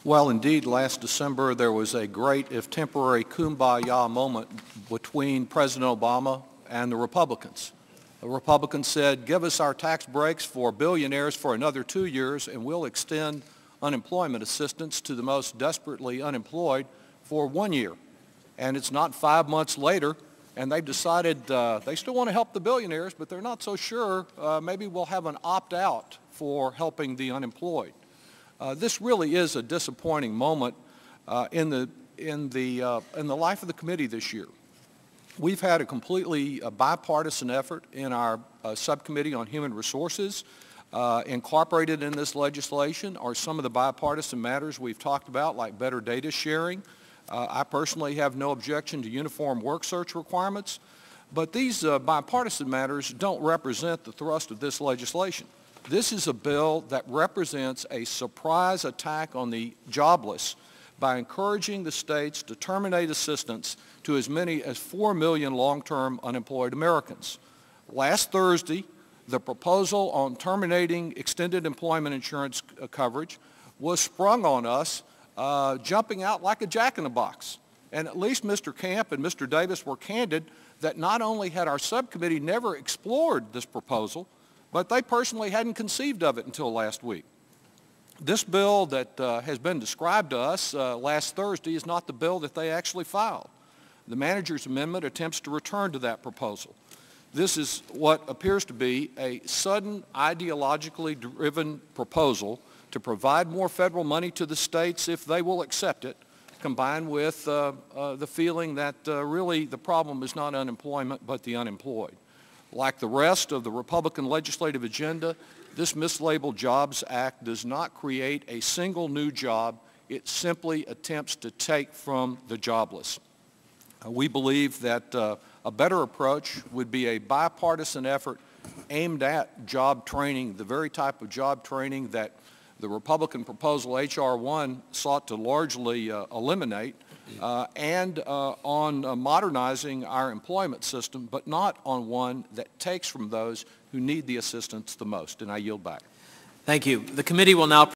Well, indeed, last December there was a great, if temporary, kumbaya moment between President Obama and the Republicans. The Republicans said, give us our tax breaks for billionaires for another 2 years and we'll extend unemployment assistance to the most desperately unemployed for 1 year. And it's not 5 months later, and they've decided they still want to help the billionaires, but they're not so sure. Maybe we'll have an opt-out for helping the unemployed. This really is a disappointing moment in the life of the committee this year. We've had a completely bipartisan effort in our subcommittee on human resources. Incorporated in this legislation are some of the bipartisan matters we've talked about, like better data sharing. I personally have no objection to uniform work search requirements, but these bipartisan matters don't represent the thrust of this legislation. This is a bill that represents a surprise attack on the jobless by encouraging the states to terminate assistance to as many as 4 million long-term unemployed Americans. Last Thursday, the proposal on terminating extended employment insurance coverage was sprung on us, jumping out like a jack-in-the-box. And at least Mr. Camp and Mr. Davis were candid that not only had our subcommittee never explored this proposal, but they personally hadn't conceived of it until last week. This bill that has been described to us last Thursday is not the bill that they actually filed. The manager's amendment attempts to return to that proposal. This is what appears to be a sudden, ideologically driven proposal to provide more federal money to the states if they will accept it, combined with the feeling that really the problem is not unemployment but the unemployed. Like the rest of the Republican legislative agenda, this mislabeled Jobs Act does not create a single new job. It simply attempts to take from the jobless. We believe that a better approach would be a bipartisan effort aimed at job training, the very type of job training that the Republican proposal H.R. 1 sought to largely eliminate, and on modernizing our employment system, but not on one that takes from those who need the assistance the most. And I yield back. Thank you. The committee will now